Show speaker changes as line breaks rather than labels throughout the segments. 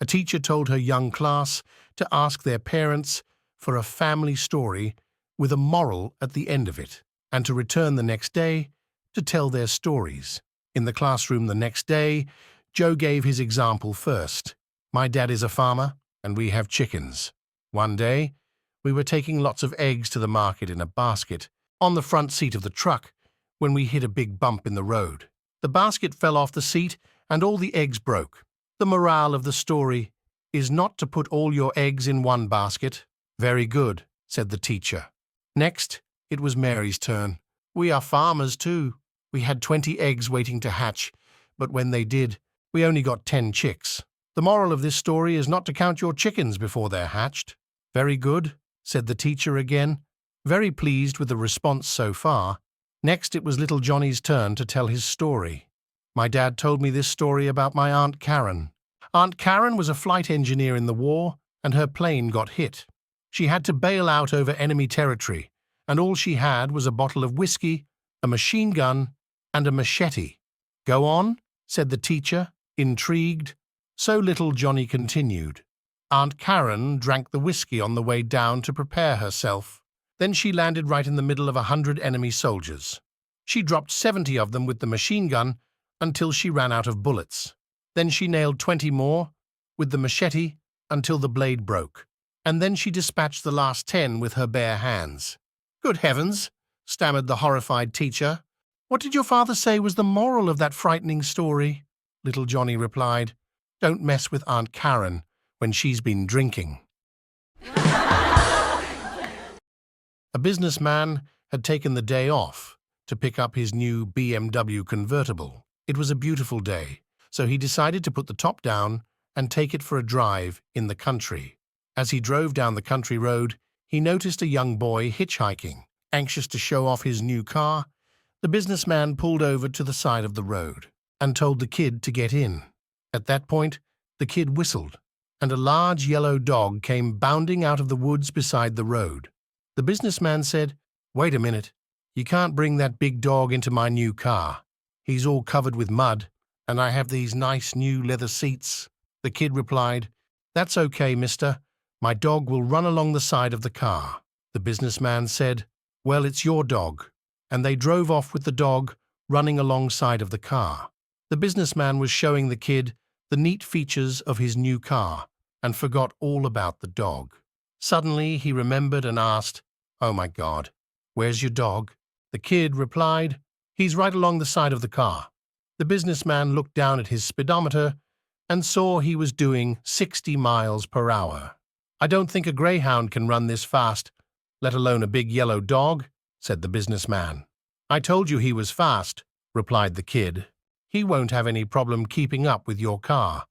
A teacher told her young class to ask their parents for a family story with a moral at the end of it, and to return the next day to tell their stories. In the classroom the next day, Joe gave his example first. My dad is a farmer, and we have chickens. One day, we were taking lots of eggs to the market in a basket on the front seat of the truck when we hit a big bump in the road. The basket fell off the seat and all the eggs broke. The morale of the story is not to put all your eggs in one basket. Very good, said the teacher. Next, it was Mary's turn. We are farmers too. We had 20 eggs waiting to hatch, but when they did, we only got 10 chicks. The moral of this story is not to count your chickens before they're hatched. Very good, said the teacher again, very pleased with the response so far. Next, it was little Johnny's turn to tell his story. My dad told me this story about my Aunt Karen. Aunt Karen was a flight engineer in the war, and her plane got hit. She had to bail out over enemy territory, and all she had was a bottle of whiskey, a machine gun, and a machete. Go on, said the teacher, intrigued. So little Johnny continued. Aunt Karen drank the whiskey on the way down to prepare herself. Then she landed right in the middle of 100 enemy soldiers. She dropped 70 of them with the machine gun until she ran out of bullets. Then she nailed 20 more with the machete until the blade broke. And then she dispatched the last 10 with her bare hands. Good heavens, stammered the horrified teacher. What did your father say was the moral of that frightening story? Little Johnny replied, Don't mess with Aunt Karen when she's been drinking. A businessman had taken the day off to pick up his new BMW convertible. It was a beautiful day, so he decided to put the top down and take it for a drive in the country. As he drove down the country road, he noticed a young boy hitchhiking. Anxious to show off his new car, the businessman pulled over to the side of the road and told the kid to get in. At that point, the kid whistled, and a large yellow dog came bounding out of the woods beside the road. The businessman said, Wait a minute, you can't bring that big dog into my new car. He's all covered with mud, and I have these nice new leather seats. The kid replied, That's okay, mister. My dog will run along the side of the car. The businessman said, Well, it's your dog. And they drove off with the dog running alongside of the car. The businessman was showing the kid the neat features of his new car and forgot all about the dog. Suddenly, he remembered and asked, Oh my God, where's your dog? The kid replied, He's right along the side of the car. The businessman looked down at his speedometer and saw he was doing 60 miles per hour. I don't think a greyhound can run this fast, let alone a big yellow dog, said the businessman. I told you he was fast, replied the kid. He won't have any problem keeping up with your car.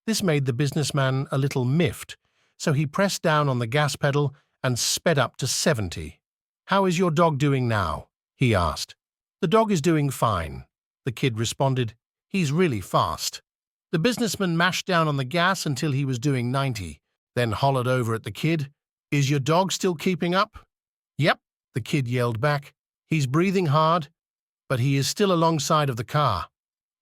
This made the businessman a little miffed, so he pressed down on the gas pedal and sped up to 70. How is your dog doing now? He asked. The dog is doing fine, the kid responded. He's really fast. The businessman mashed down on the gas until he was doing 90, then hollered over at the kid. Is your dog still keeping up? Yep, the kid yelled back. He's breathing hard, but he is still alongside of the car.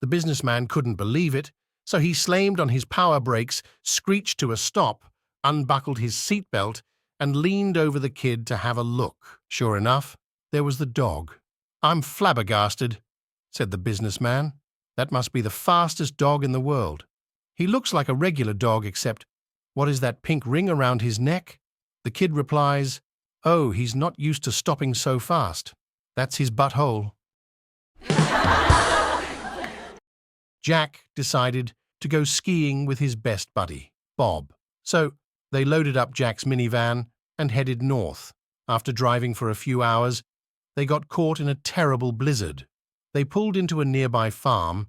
The businessman couldn't believe it, so he slammed on his power brakes, screeched to a stop, unbuckled his seatbelt, and leaned over the kid to have a look. Sure enough, there was the dog. I'm flabbergasted, said the businessman. That must be the fastest dog in the world. He looks like a regular dog except, what is that pink ring around his neck? The kid replies, Oh, he's not used to stopping so fast. That's his butthole. Jack decided to go skiing with his best buddy, Bob. So they loaded up Jack's minivan and headed north. After driving for a few hours, they got caught in a terrible blizzard. They pulled into a nearby farm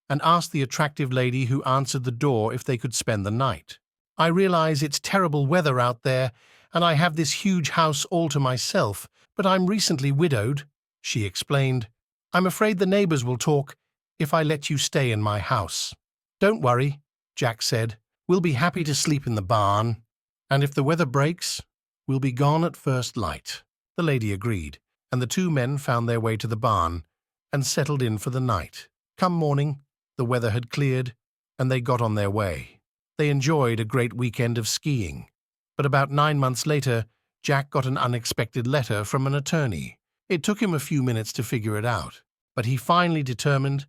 and asked the attractive lady who answered the door if they could spend the night. I realize it's terrible weather out there, and I have this huge house all to myself, but I'm recently widowed, she explained. I'm afraid the neighbors will talk if I let you stay in my house. Don't worry, Jack said. We'll be happy to sleep in the barn, and if the weather breaks, we'll be gone at first light. The lady agreed, and the two men found their way to the barn and settled in for the night. Come morning, the weather had cleared, and they got on their way. They enjoyed a great weekend of skiing. But about 9 months later, Jack got an unexpected letter from an attorney. It took him a few minutes to figure it out, but he finally determined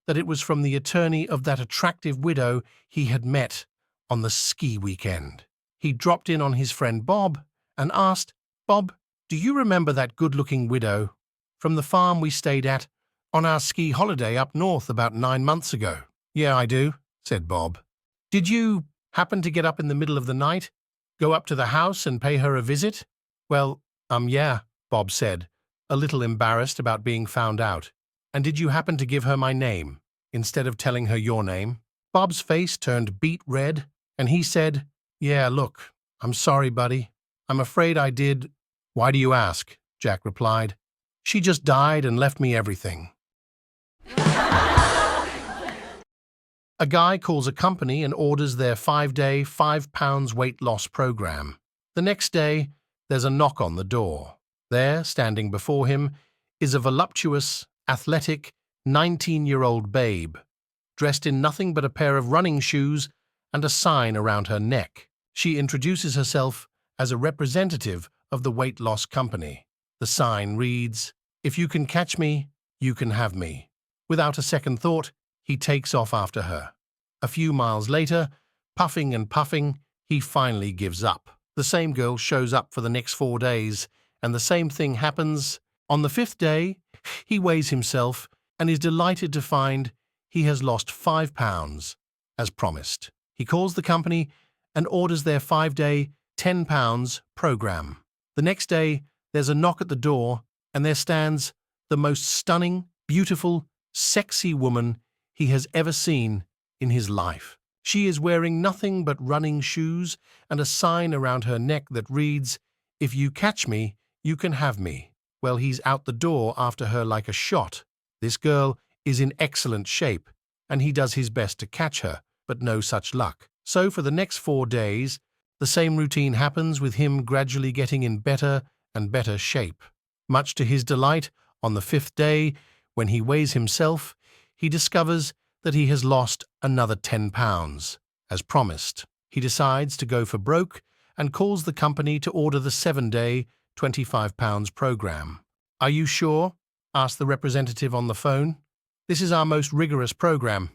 that it was from the attorney of that attractive widow he had met on the ski weekend. He dropped in on his friend Bob and asked, "Bob, do you remember that good-looking widow from the farm we stayed at on our ski holiday up north about 9 months ago?" "Yeah, I do," said Bob. "Did you happen to get up in the middle of the night, go up to the house and pay her a visit?" "Well, yeah," Bob said, a little embarrassed about being found out. "And did you happen to give her my name, instead of telling her your name?" Bob's face turned beet red, and he said, "Yeah, look, I'm sorry, buddy. I'm afraid I did." "Why do you ask?" Jack replied. "She just died and left me everything." A guy calls a company and orders their 5-day, 5 pounds weight loss program. The next day, there's a knock on the door. There, standing before him, is a voluptuous, athletic, 19-year-old babe, dressed in nothing but a pair of running shoes and a sign around her neck. She introduces herself as a representative of the weight loss company. The sign reads, "If you can catch me, you can have me." Without a second thought, he takes off after her. A few miles later, puffing and puffing, he finally gives up. The same girl shows up for the next 4 days, and the same thing happens. On the 5th day, he weighs himself and is delighted to find he has lost 5 pounds, as promised. He calls the company and orders their 5-day, 10 pounds program. The next day, there's a knock at the door, and there stands the most stunning, beautiful, sexy woman he has ever seen in his life. She is wearing nothing but running shoes and a sign around her neck that reads, "If you catch me, you can have me." Well, he's out the door after her like a shot. This girl is in excellent shape, and he does his best to catch her, but no such luck. So for the next 4 days, the same routine happens, with him gradually getting in better and better shape. Much to his delight, on the 5th day, when he weighs himself, he discovers that he has lost another 10 pounds. As promised, he decides to go for broke and calls the company to order the 7-day, 25 pounds program. "Are you sure?" asked the representative on the phone. "This is our most rigorous program."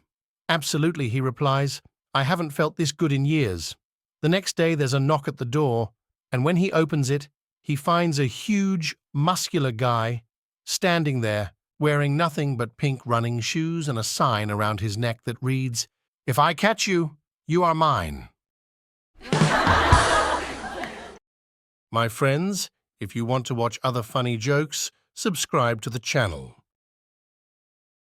"Absolutely," he replies. "I haven't felt this good in years." The next day there's a knock at the door, and when he opens it, he finds a huge, muscular guy standing there, wearing nothing but pink running shoes and a sign around his neck that reads, "If I catch you, you are mine." My friends, if you want to watch other funny jokes, subscribe to the channel.